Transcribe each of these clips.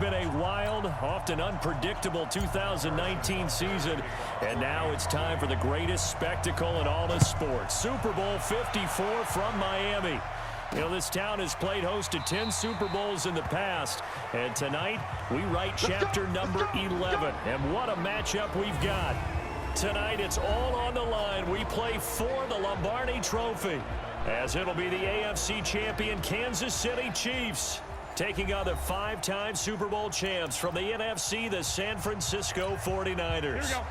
been a wild, often unpredictable 2019 season, and now it's time for the greatest spectacle in all of sports. Super Bowl 54 from Miami. You know, this town has played host to 10 Super Bowls in the past, and tonight we write chapter number 11. And what a matchup we've got. Tonight it's all on the line. We play for the Lombardi Trophy, as it'll be the AFC champion Kansas City Chiefs taking on the 5-time Super Bowl champs from the NFC, the San Francisco 49ers. Here we go.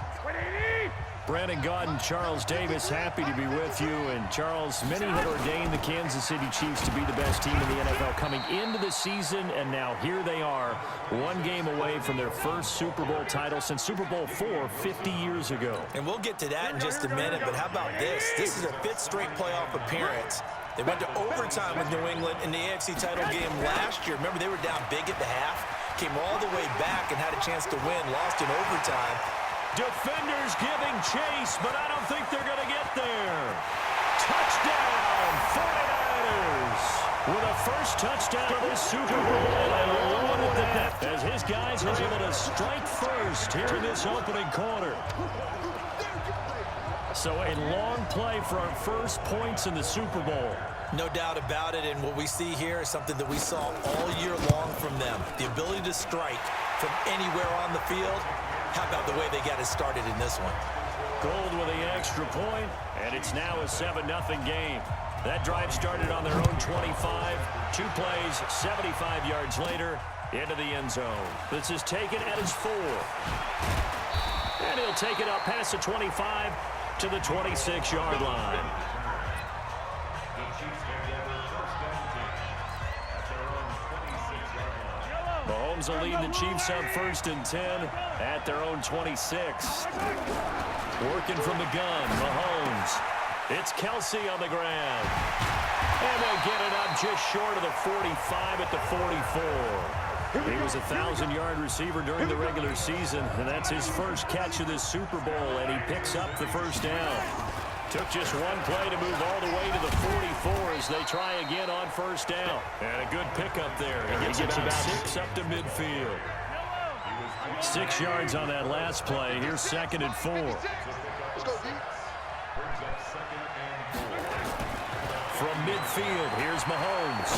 Brandon Gaudin, Charles Davis, happy to be with you. And Charles, many had ordained the Kansas City Chiefs to be the best team in the NFL coming into the season, and now here they are, one game away from their first Super Bowl title since Super Bowl IV 50 years ago. And we'll get to that in just a minute, but how about this? This is a 5th straight playoff appearance. They went to overtime with New England in the AFC title game last year. Remember, they were down big at the half, came all the way back and had a chance to win, lost in overtime. Defenders giving chase, but I don't think they're going to get there. Touchdown, 49ers! With a first touchdown of this Super Bowl, and along with that, as his guys are able to strike first here in this opening quarter. So a long play for our first points in the Super Bowl. No doubt about it, and what we see here is something that we saw all year long from them. The ability to strike from anywhere on the field. How about the way they got it started in this one? Gold with the extra point, and it's now a 7-0 game. That drive started on their own 25. 2 plays, 75 yards later, into the end zone. This is taken at his 4. And he'll take it up past the 25 to the 26-yard line. Mahomes will lead the Chiefs up 1st and 10 at their own 26. Working from the gun, Mahomes. It's Kelsey on the ground. And they get it up just short of the 45 at the 44. He was a 1,000-yard receiver during the regular season, and that's his first catch of this Super Bowl, and he picks up the first down. Took just one play to move all the way to the 44 as they try again on first down. And a good pickup there. He gets about 6 up to midfield. 6 yards on that last play. Here's 2nd and 4. From midfield, here's Mahomes.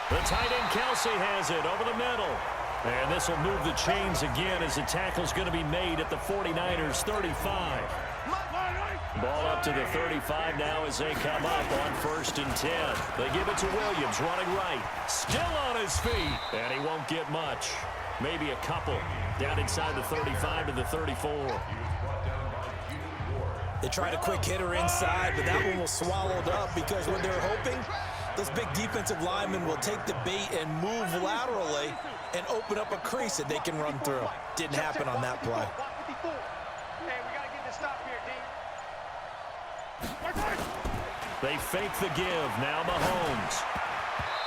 The tight end Kelsey has it over the middle. And this will move the chains again as the tackle's going to be made at the 49ers 35. Ball up to the 35 now as they come up on 1st and 10. They give it to Williams running right. Still on his feet. And he won't get much. Maybe a couple. Down inside the 35 to the 34. They tried a quick hitter inside, but that one was swallowed up because what they're hoping, those big defensive linemen will take the bait and move laterally and open up a crease that they can run through. Didn't happen on that play. They fake the give. Now Mahomes.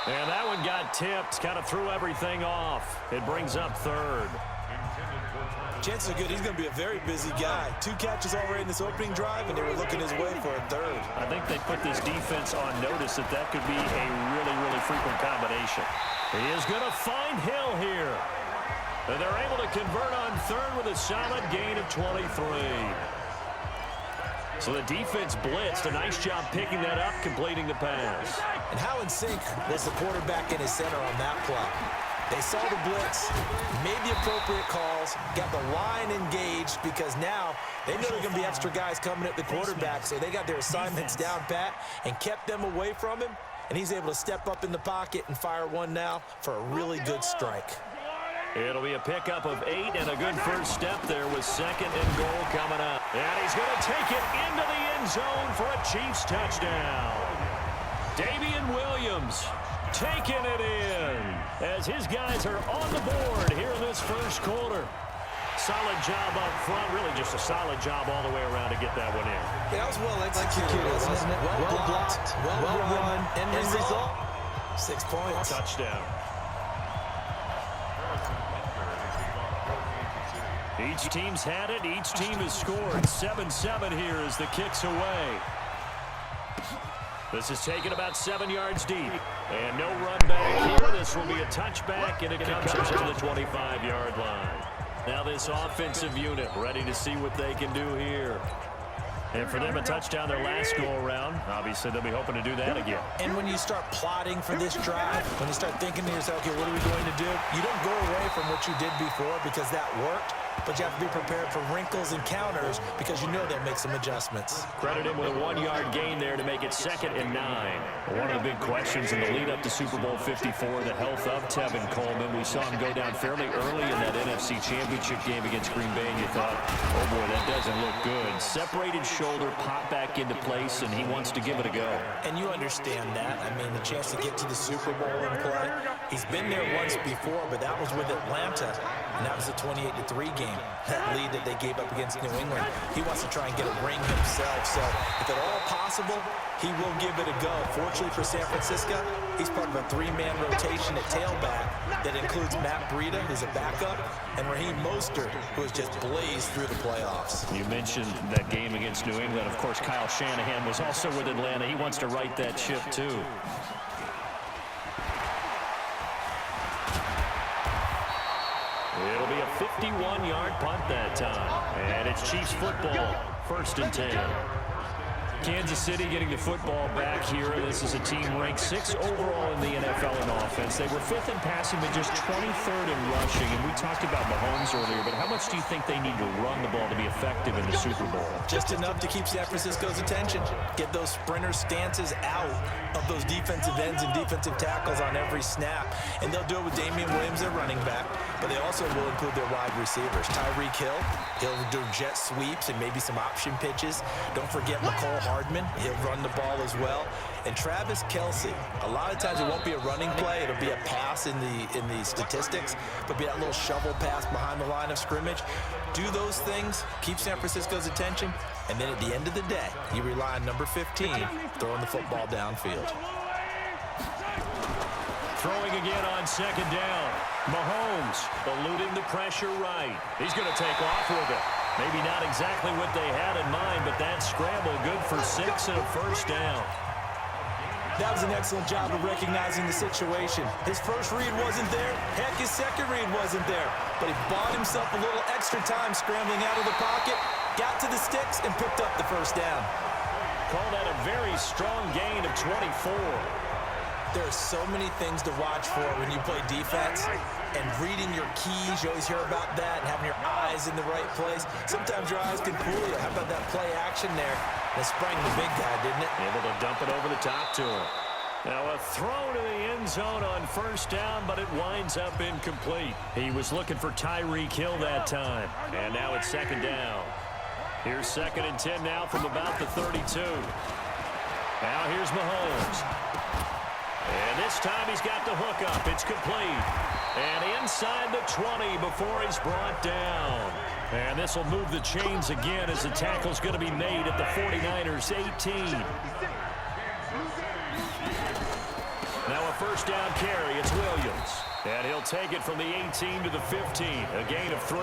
And that one got tipped. Kind of threw everything off. It brings up 3rd. Chances are good he's going to be a very busy guy. 2 catches already in this opening drive, and they were looking his way for a 3rd. I think they put this defense on notice that could be a really, really frequent combination. He is going to find Hill here. And they're able to convert on 3rd with a solid gain of 23. So the defense blitzed. A nice job picking that up, completing the pass. And how in sync was the quarterback in his center on that play? They saw the blitz, made the appropriate calls, got the line engaged because now they know there are going to be extra guys coming at the quarterback, so they got their assignments down pat and kept them away from him, and he's able to step up in the pocket and fire one now for a really good strike. It'll be a pickup of 8 and a good first step there with 2nd and goal coming up. And he's going to take it into the end zone for a Chiefs touchdown. Damian Williams taking it in as his guys are on the board here in this first quarter. Solid job up front, really just a solid job all the way around to get that one in. Yeah, that was well executed, wasn't it? Well blocked, well run, and result. 6 points. Touchdown. Each team's had it. Each team has scored. 7-7 here as the kick's away. This is taken about 7 yards deep. And no run back here. This will be a touchback, and it comes to the 25-yard line. Now this offensive unit ready to see what they can do here. And for them, a touchdown their last go-around. Obviously, they'll be hoping to do that again. And when you start plotting for this drive, when you start thinking to yourself, okay, what are we going to do? You don't go away from what you did before because that worked, but you have to be prepared for wrinkles and counters because you know they'll make some adjustments. Credit him with a 1-yard gain there to make it 2nd and 9. One of the big questions in the lead-up to Super Bowl 54, the health of Tevin Coleman. We saw him go down fairly early in that NFC Championship game against Green Bay, and you thought, oh boy, that doesn't look good. Separated shoulder, pop back into place, and he wants to give it a go. And you understand that. I mean, the chance to get to the Super Bowl and play. He's been there once before, but that was with Atlanta, and that was a 28-3 game. That lead that they gave up against New England. He wants to try and get a ring himself. So if at all possible, he will give it a go. Fortunately for San Francisco, he's part of a 3-man rotation at tailback that includes Matt Breida, who's a backup, and Raheem Mostert, who has just blazed through the playoffs. You mentioned that game against New England. Of course, Kyle Shanahan was also with Atlanta. He wants to right that ship, too. It'll be a 51-yard punt that time. And it's Chiefs football, 1st and 10. Kansas City getting the football back here. This is a team ranked 6th overall in the NFL in offense. They were 5th in passing, but just 23rd in rushing. And we talked about Mahomes earlier, but how much do you think they need to run the ball to be effective in the Super Bowl? Just enough to keep San Francisco's attention. Get those sprinter stances out of those defensive ends and defensive tackles on every snap. And they'll do it with Damian Williams, their running back, but they also will include their wide receivers. Tyreek Hill, he'll do jet sweeps and maybe some option pitches. Don't forget McCole Hardman, he'll run the ball as well. And Travis Kelce, a lot of times it won't be a running play, it'll be a pass in the statistics, but be that little shovel pass behind the line of scrimmage. Do those things, keep San Francisco's attention, and then at the end of the day, you rely on number 15 throwing the football downfield. Throwing again on 2nd down. Mahomes eluding the pressure right. He's going to take off with it. Maybe not exactly what they had in mind, but that scramble good for 6 and a 1st down. That was an excellent job of recognizing the situation. His first read wasn't there. Heck, his second read wasn't there. But he bought himself a little extra time scrambling out of the pocket, got to the sticks, and picked up the 1st down. Call that a very strong gain of 24. There are so many things to watch for when you play defense, and reading your keys, you always hear about that, and having your eyes in the right place. Sometimes your eyes can fool you. How about that play action there? That sprang the big guy, didn't it? Able to dump it over the top to him. Now a throw to the end zone on 1st down, but it winds up incomplete. He was looking for Tyreek Hill that time, and now it's 2nd down. Here's 2nd and 10 now from about the 32. Now here's Mahomes. And this time he's got the hook up. It's complete. And inside the 20 before he's brought down. And this will move the chains again as the tackle's going to be made at the 49'ERS 18. Now a 1st down carry. It's Williams. And he'll take it from the 18 to the 15. A gain of 3.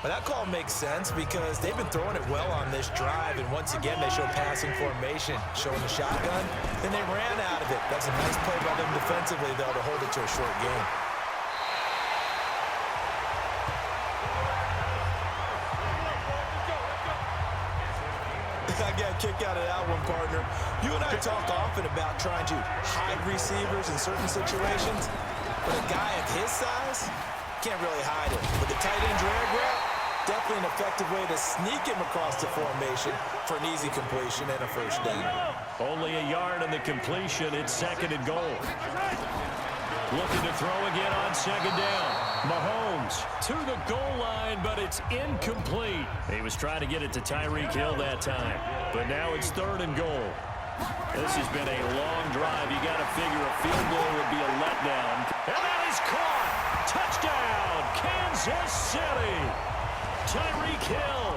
But that call makes sense because they've been throwing it well on this drive, and once again they show passing formation, showing the shotgun, then they ran out of it. That's a nice play by them defensively, though, to hold it to a short game. I got a kick out of that one, partner. You and I talk often about trying to hide receivers in certain situations, but a guy of his size can't really hide it. With the tight end drag route, definitely an effective way to sneak him across the formation for an easy completion and a 1st down. Only a yard on the completion. It's 2nd and goal. Looking to throw again on 2nd down. Mahomes to the goal line, but it's incomplete. He was trying to get it to Tyreek Hill that time, but now it's 3rd and goal. This has been a long drive. You got to figure a field goal would be a letdown. And that is caught. Touchdown, Kansas City. Tyreek Hill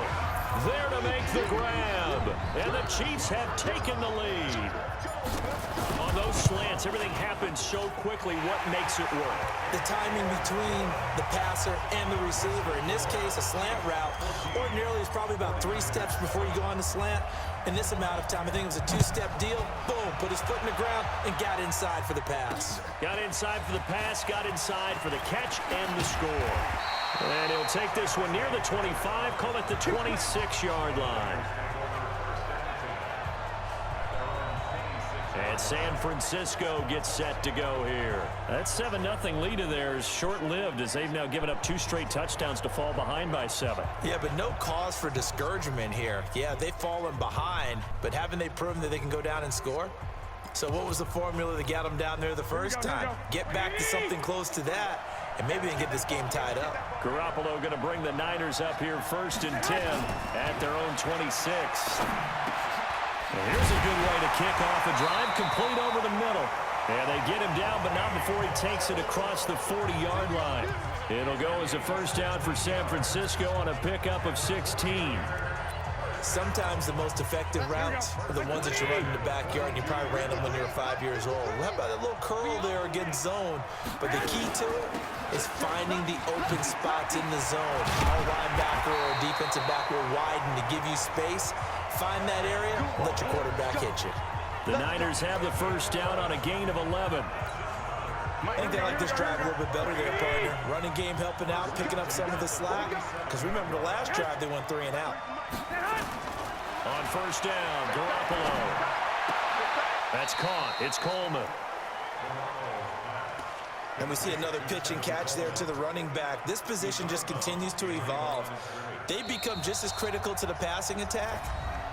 There to make the grab. And the Chiefs have taken the lead. On those slants, everything happens so quickly. What makes it work? The timing between the passer and the receiver. In this case, a slant route ordinarily is probably about 3 steps before you go on the slant. In this amount of time, I think it was a 2-step deal. Boom, put his foot in the ground and got inside for the pass. Got inside for the pass, got inside for the catch and the score. And he'll take this one near the 25, call it the 26-yard line. And San Francisco gets set to go here. That 7-0 lead of theirs short-lived as they've now given up 2 straight touchdowns to fall behind by 7. Yeah, but no cause for discouragement here. Yeah, they've fallen behind, but haven't they proven that they can go down and score? So what was the formula that got them down there the first time? Get back to something close to that, and maybe they can get this game tied up. Garoppolo going to bring the Niners up here 1st and 10 at their own 26. And here's a good way to kick off a drive, complete over the middle. And they get him down, but not before he takes it across the 40-yard line. It'll go as a first down for San Francisco on a pickup of 16. Sometimes the most effective routes are the ones that you run in the backyard, and you probably ran them when you were 5 years old. How about a little curl there against zone? But the key to it is finding the open spots in the zone. Our linebacker or a defensive back will widen to give you space. Find that area, let your quarterback hit you. The Niners have the first down on a gain of 11. I think they like this drive a little bit better there, partner. Running game helping out, picking up some of the slack. Because remember, the last drive, they went 3 and out. On first down, Garoppolo. That's caught. It's Coleman. And we see another pitch and catch there to the running back. This position just continues to evolve. They become just as critical to the passing attack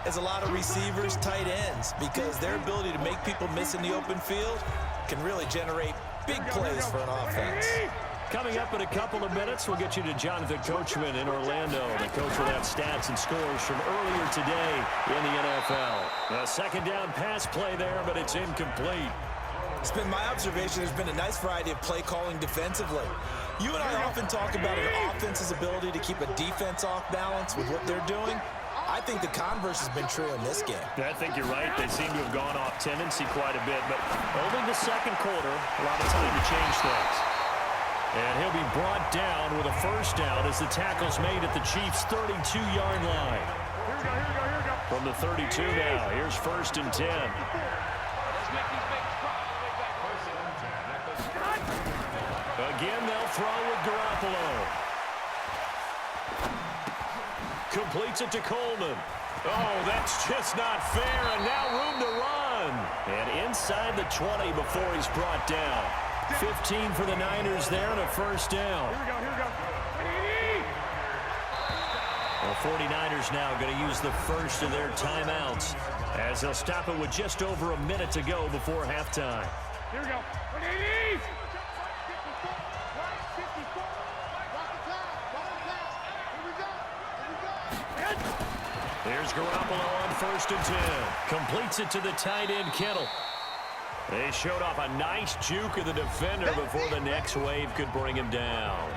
as a lot of receivers, tight ends, because their ability to make people miss in the open field can really generate big plays for an offense. Coming up in a couple of minutes, we'll get you to Jonathan Coachman in Orlando. The coach will have stats and scores from earlier today in the NFL. A second down pass play there, but it's incomplete. It's been my observation there's been a nice variety of play calling defensively. You and I often talk about an offense's ability to keep a defense off balance with what they're doing. I think the converse has been true in this game. I think you're right. They seem to have gone off tendency quite a bit, but only the second quarter, a lot of time to change things. And he'll be brought down with a first down as the tackle's made at the Chiefs' 32-yard line. From the 32 now, here's 1st and 10. Again, they'll throw with Garoppolo. Completes it to Coleman. Oh, that's just not fair, and now room to run. And inside the 20 before he's brought down. 15 for the Niners there and a first down. Here we go. The 49ers now going to use the first of their timeouts as they'll stop it with just over a minute to go before halftime. Here we go. Here's Garoppolo on 1st and 10. Completes it to the tight end, Kittle. They showed off a nice juke of the defender before the next wave could bring him down.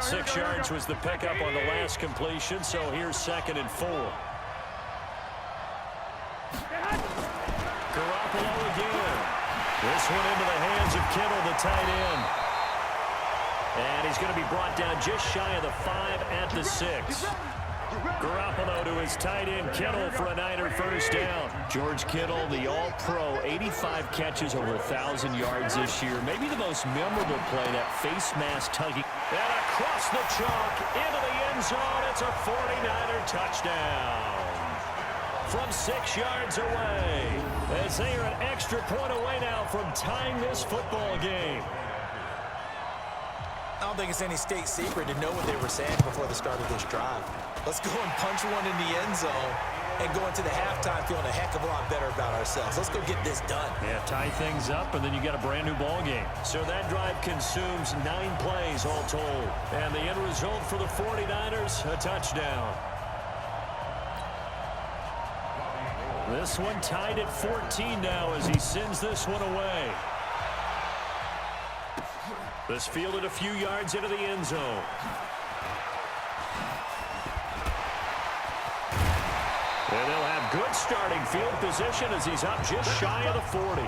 6 yards was the pickup on the last completion, so here's 2nd and 4. Garoppolo again. This one into the hands of Kittle, the tight end. And he's going to be brought down just shy of the 5 at the 6. Garoppolo to his tight end, Kittle, for a Niner first down. George Kittle, the all-pro, 85 catches, over 1,000 yards this year. Maybe the most memorable play, that face mask tugging. And across the chalk, into the end zone, it's a 49er touchdown. From 6 yards away, as they are an extra point away now from tying this football game. I don't think it's any state secret to know what they were saying before the start of this drive. Let's go and punch one in the end zone and go into the halftime feeling a heck of a lot better about ourselves. Let's go get this done. Yeah, tie things up, and then you got a brand new ball game. So that drive consumes 9 plays all told. And the end result for the 49ers, a touchdown. This one tied at 14 now as he sends this one away. This fielded a few yards into the end zone. And they'll have good starting field position as he's up just shy of the 40.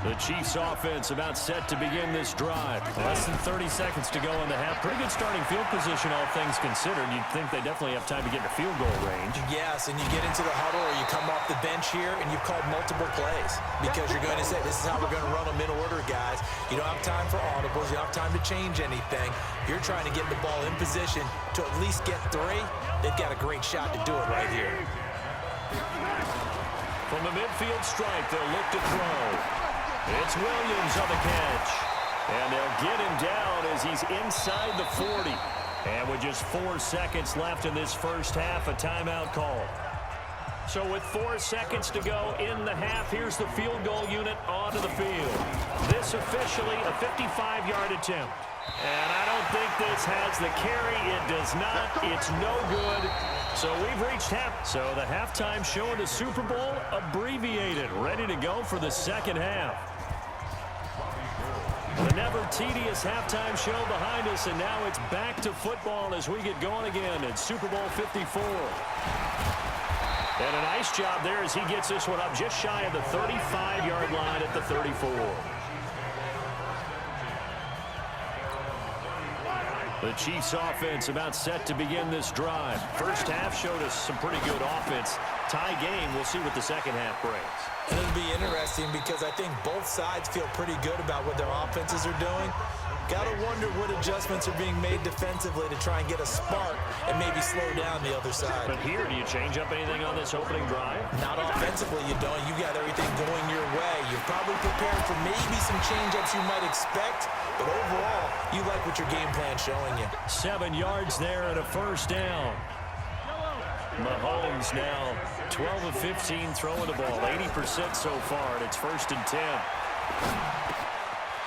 The Chiefs offense about set to begin this drive. Less than 30 seconds to go in the half. Pretty good starting field position, all things considered. You'd think they definitely have time to get to field goal range. Yes, and you get into the huddle or you come off the bench here and you've called multiple plays because you're going to say, this is how we're going to run them in order, guys. You don't have time for audibles. You don't have time to change anything. You're trying to get the ball in position to at least get 3. They've got a great shot to do it right here. From the midfield stripe, they'll look to throw. It's Williams on the catch. And they'll get him down as he's inside the 40. And with just 4 seconds left in this first half, a timeout call. So with 4 seconds to go in the half, here's the field goal unit onto the field. This officially a 55-yard attempt. And I don't think this has the carry. It does not. It's no good. So we've reached half. So the halftime show of the Super Bowl abbreviated, ready to go for the second half. The never-tedious halftime show behind us, and now it's back to football as we get going again in Super Bowl 54. And a nice job there as he gets this one up just shy of the 35-yard line at the 34. The Chiefs offense about set to begin this drive. First half showed us some pretty good offense. Tie game, we'll see what the second half brings. And it'll be interesting because I think both sides feel pretty good about what their offenses are doing. Got to wonder what adjustments are being made defensively to try and get a spark and maybe slow down the other side. But here, do you change up anything on this opening drive? Not offensively, you don't. You got everything going your way. You're probably prepared for maybe some change-ups you might expect, but overall, you like what your game plan's showing you. 7 yards there and a first down. Mahomes now 12 of 15 throwing the ball, 80% so far, and it's 1st and 10.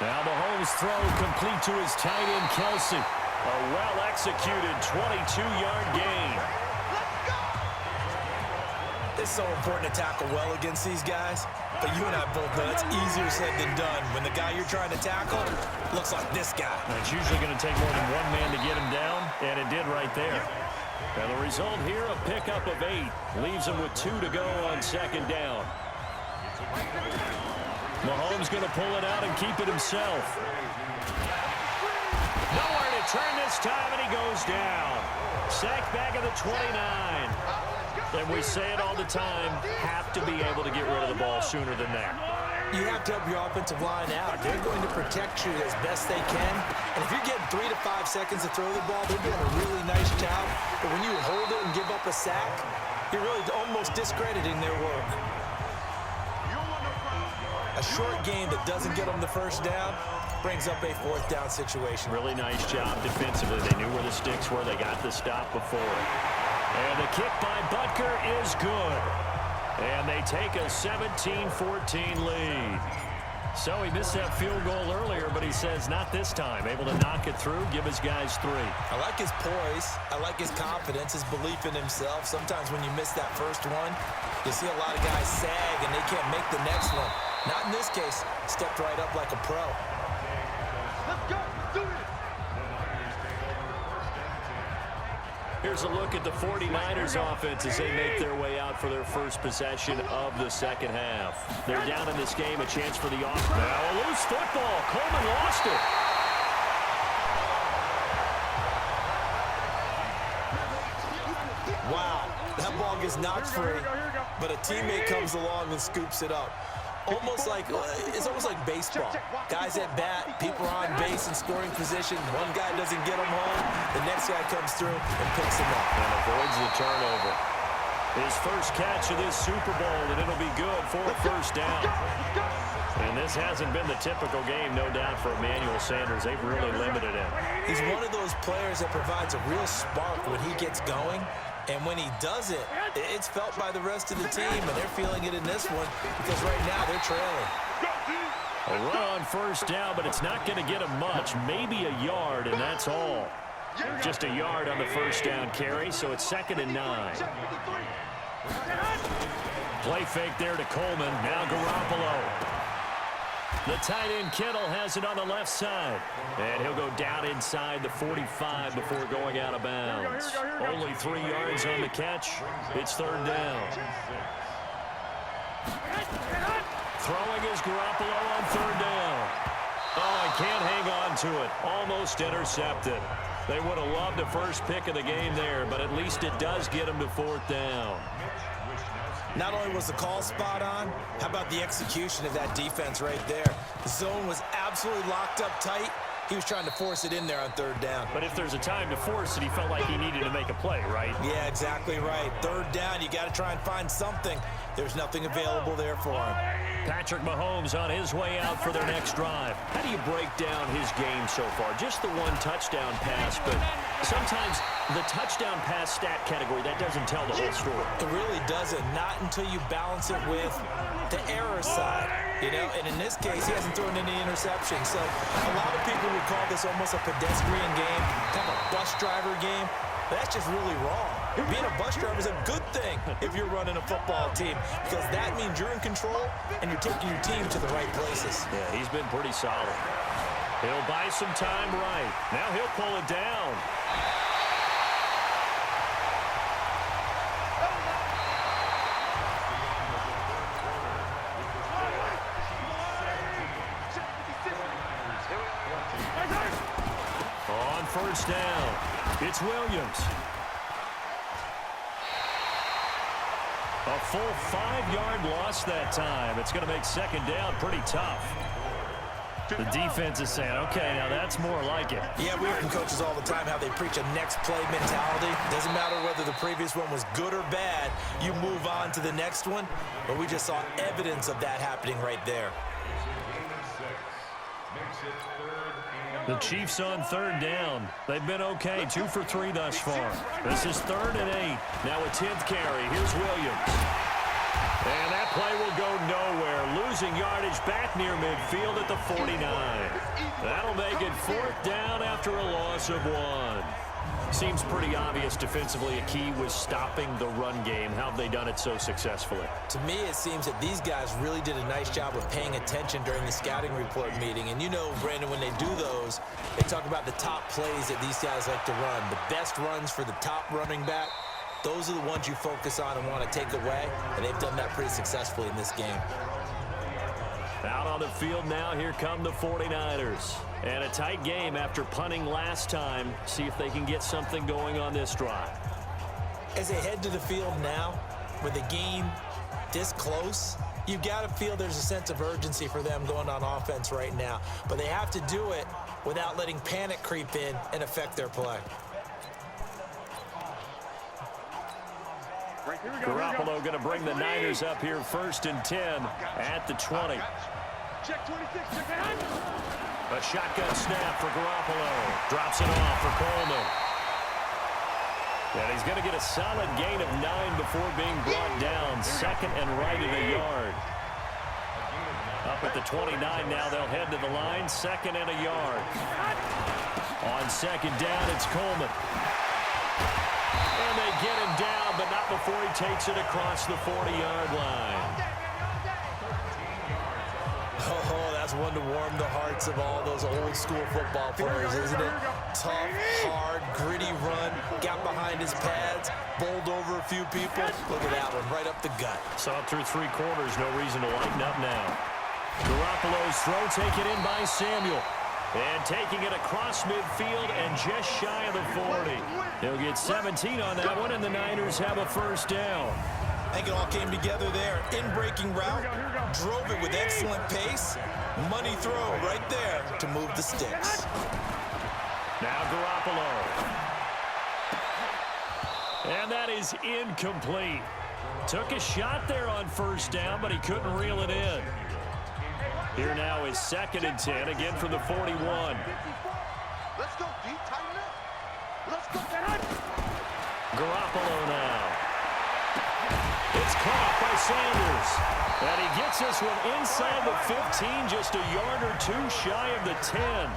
Now Mahomes' throw complete to his tight end, Kelsey. A well-executed 22-yard gain. It's so important to tackle well against these guys, but you and I both know it's easier said than done. When the guy you're trying to tackle looks like this guy. And it's usually going to take more than one man to get him down, and it did right there. And the result here, a pickup of 8. Leaves him with 2 to go on second down. Mahomes going to pull it out and keep it himself. Nowhere to turn this time, and he goes down. Sacked back at the 29. And we say it all the time, have to be able to get rid of the ball sooner than that. You have to help your offensive line out. They're going to protect you as best they can. And if you're getting 3 to 5 seconds to throw the ball, they're doing a really nice job. But when you hold it and give up a sack, you're really almost discrediting their work. A short game that doesn't get them the first down brings up a 4th down situation. Really nice job defensively. They knew where the sticks were. They got the stop before. And the kick by Butker is good. And they take a 17-14 lead. So he missed that field goal earlier, but he says not this time. Able to knock it through, give his guys 3. I like his poise. I like his confidence, his belief in himself. Sometimes when you miss that first one, you see a lot of guys sag and they can't make the next one. Not in this case. Stepped right up like a pro. Let's go. Do it. Here's a look at the 49'ERS offense as they make their way out for their first possession of the second half. They're down in this game, a chance for the offense. Now a loose football. Coleman lost it. Wow, that ball gets knocked free, but a teammate comes along and scoops it up. It's almost like baseball. Guys at bat, people are on base in scoring position. One guy doesn't get them home. The next guy comes through and picks him up. And avoids the turnover. His first catch of this Super Bowl, and it'll be good for a first down. And this hasn't been the typical game, no doubt, for Emmanuel Sanders. They've really limited him. He's one of those players that provides a real spark when he gets going. And when he does it, it's felt by the rest of the team, and they're feeling it in this one because right now they're trailing. A run on first down, but it's not going to get him much. Maybe a yard, and that's all. Just a yard on the first down carry, so it's 2nd and 9. Play fake there to Coleman. Now Garoppolo. The tight end Kittle has it on the left side. And he'll go down inside the 45 before going out of bounds. Only 3 yards on the catch. It's third down. Throwing is Garoppolo on third down. Oh, I can't hang on to it. Almost intercepted. They would have loved the first pick of the game there, but at least it does get them to fourth down. Not only was the call spot on, how about the execution of that defense right there? The zone was absolutely locked up tight. He was trying to force it in there on third down. But if there's a time to force it, he felt like he needed to make a play, right? Yeah, exactly right. Third down, you got to try and find something. There's nothing available there for him. Patrick Mahomes on his way out for their next drive. How do you break down his game so far? Just the one touchdown pass, but sometimes the touchdown pass stat category, that doesn't tell the whole story. It really doesn't. Not until you balance it with the error side. You know, and in this case, he hasn't thrown any interceptions. So a lot of people would call this almost a pedestrian game, kind of a bus driver game. That's just really wrong. Being a bus driver is a good thing if you're running a football team, because that means you're in control and you're taking your team to the right places. Yeah, he's been pretty solid. He'll buy some time right. Now he'll pull it down. On first down, it's Williams. A full 5-yard loss that time. It's going to make second down pretty tough. The defense is saying, okay, now that's more like it. Yeah, we hear from coaches all the time how they preach a next play mentality. Doesn't matter whether the previous one was good or bad, you move on to the next one. But we just saw evidence of that happening right there. The Chiefs on third down. They've been okay, 2 for 3 thus far. This is 3rd and 8. Now a 10th carry. Here's Williams. And that play will go nowhere. Losing yardage back near midfield at the 49. That'll make it 4th down after a loss of 1. Seems pretty obvious defensively a key was stopping the run game. How have they done it so successfully? To me, it seems that these guys really did a nice job of paying attention during the scouting report meeting. And you know, Brandon, when they do those, they talk about the top plays that these guys like to run. The best runs for the top running back, those are the ones you focus on and want to take away. And they've done that pretty successfully in this game. Out on the field now, here come the 49ers. And a tight game after punting last time. See if they can get something going on this drive. As they head to the field now, with the game this close, you've got to feel there's a sense of urgency for them going on offense right now. But they have to do it without letting panic creep in and affect their play. Garoppolo going to bring the Niners up here 1st and 10 at the 20. Check 26, check that. A shotgun snap for Garoppolo. Drops it off for Coleman. And he's going to get a solid gain of 9 before being brought down. 2nd and right at a yard. Up at the 29 now, they'll head to the line. 2nd and a yard. On 2nd down, it's Coleman. And they get him down, but not before he takes it across the 40-yard line. Oh, that's one to warm the hearts of all those old-school football players, isn't it? Tough, hard, gritty run, got behind his pads, bowled over a few people. Look at that one, right up the gut. Saw it through 3 quarters, no reason to lighten up now. Garoppolo's throw taken in by Samuel. And taking it across midfield and just shy of the 40. They'll get 17 on that one, and the Niners have a 1st down. I think it all came together there. In-breaking route, drove it with excellent pace. Money throw right there to move the sticks. Now Garoppolo. And that is incomplete. Took a shot there on 1st down, but he couldn't reel it in. Here now is 2nd and 10, again from the 41. Let's go, D. Tighten up. Let's go. Garoppolo now. It's caught by Sanders. And he gets this one inside the 15, just a yard or 2 shy of the 10.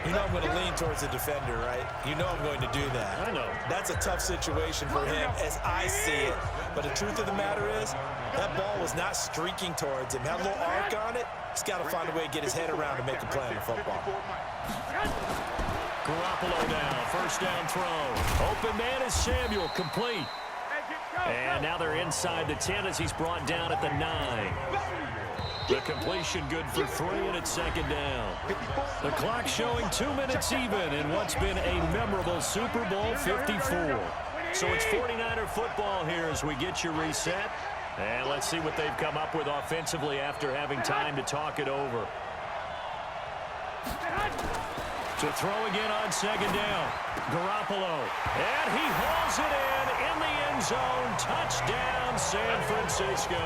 You know I'm going to lean towards the defender, right? You know I'm going to do that. I know. That's a tough situation for him as I see it. But the truth of the matter is, that ball was not streaking towards him. Had a little arc on it. He's got to find a way to get his head around and make a play on the football. Garoppolo now, first down throw. Open man is Samuel, complete. And now they're inside the 10 as he's brought down at the 9. The completion good for 3, and it's second down. The clock showing 2 minutes even in what's been a memorable Super Bowl 54. So it's 49er football here as we get you reset. And let's see what they've come up with offensively after having time to talk it over. To throw again on second down. Garoppolo. And he hauls it in the end zone. Touchdown, San Francisco.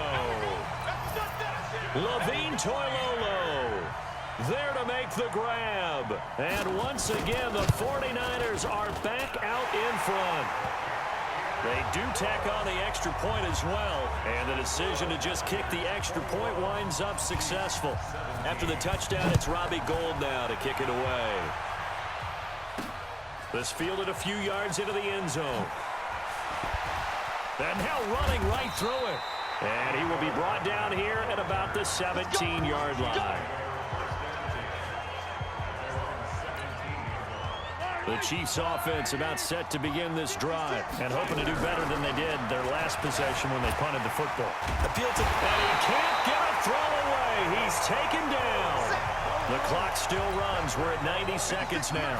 Levine Toilolo there to make the grab. And once again, the 49ers are back out in front. They do tack on the extra point as well. And the decision to just kick the extra point winds up successful. After the touchdown, it's Robbie Gould now to kick it away. This fielded a few yards into the end zone. And now running right through it. And he will be brought down here at about the 17-yard line. The Chiefs offense about set to begin this drive and hoping to do better than they did their last possession when they punted the football. Appeal to, and he can't get a throw away. He's taken down. The clock still runs. We're at 90 seconds now.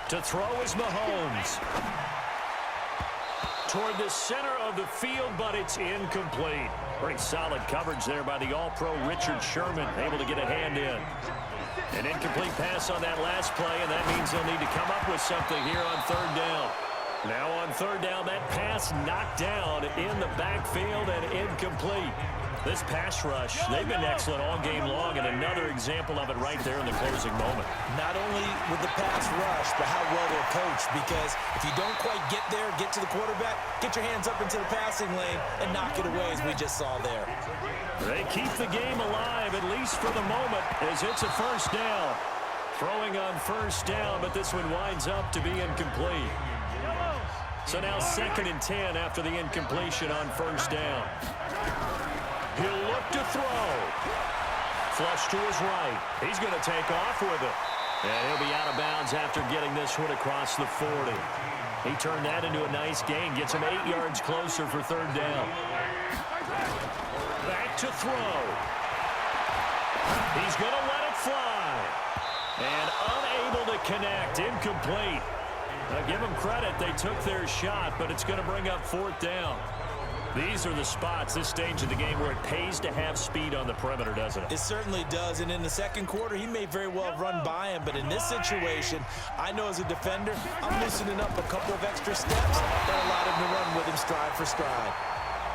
To throw is Mahomes. Toward the center of the field, but it's incomplete. Pretty solid coverage there by the All-Pro Richard Sherman, able to get a hand in. An incomplete pass on that last play, and that means they'll need to come up with something here on third down. Now on third down, that pass knocked down in the backfield and incomplete. This pass rush, they've been excellent all game long, and another example of it right there in the closing moment. not only with the pass rush, but how well they're coached, because if you don't quite get there, get to the quarterback, get your hands up into the passing lane and knock it away, as we just saw there. They keep the game alive, at least for the moment, as it's a first down. Throwing on first down, but this one winds up to be incomplete. So now 2nd and 10 after the incompletion on first down. He'll look to throw. Flush to his right. He's going to take off with it. And he'll be out of bounds after getting this one across the 40. He turned that into a nice gain. Gets him 8 yards closer for third down. Back to throw. He's going to let it fly. And unable to connect. Incomplete. Now give them credit. They took their shot, but it's going to bring up 4th down. These are the spots, this stage of the game, where it pays to have speed on the perimeter, doesn't it? It certainly does, and in the second quarter, he may very well have run by him, but in this situation, I know as a defender, I'm loosening up a couple of extra steps that allowed him to run with him stride for stride.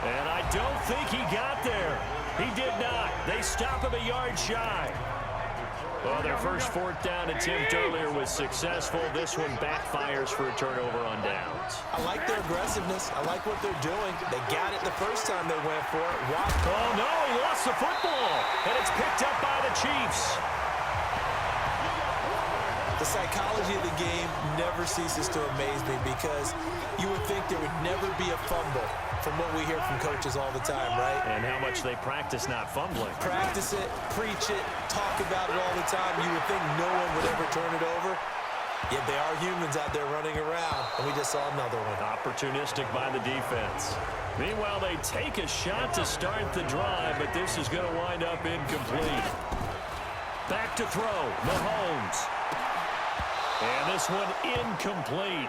And I don't think he got there. He did not. They stop him a yard shy. Well, their first 4th down attempt earlier was successful. This one backfires for a turnover on downs. I like their aggressiveness. I like what they're doing. They got it the first time they went for it. Watch. Oh, no, he lost the football. And it's picked up by the Chiefs. The psychology of the game never ceases to amaze me, because you would think there would never be a fumble from what we hear from coaches all the time, right? And how much they practice not fumbling. Practice it, preach it, talk about it all the time. You would think no one would ever turn it over. Yet they are humans out there running around, and we just saw another one. Opportunistic by the defense. Meanwhile, they take a shot to start the drive, but this is going to wind up incomplete. Back to throw, Mahomes. And this one incomplete.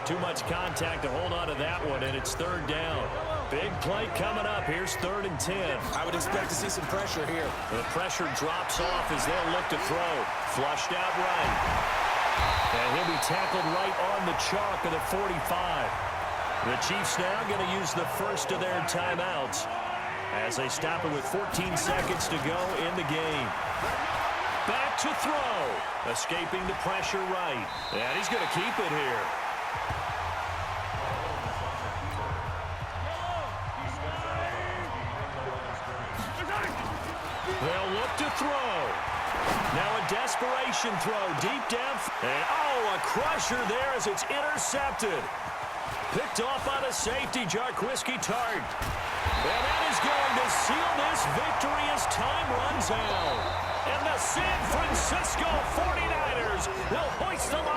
Too much contact to hold on to that one, and it's 3rd down. Big play coming up. Here's 3rd and 10. I would expect to see some pressure here. The pressure drops off as they'll look to throw. Flushed out right. And he'll be tackled right on the chalk of the 45. The Chiefs now going to use the first of their timeouts as they stop it with 14 seconds to go in the game. Back to throw. Escaping the pressure right. And he's going to keep it here. They'll look to throw. Now a desperation throw, deep depth. And, oh, a crusher there as it's intercepted. Picked off by the safety, Jarquiski Tart. And that is going to seal this victory as time runs out. And the San Francisco 49ers will hoist them up.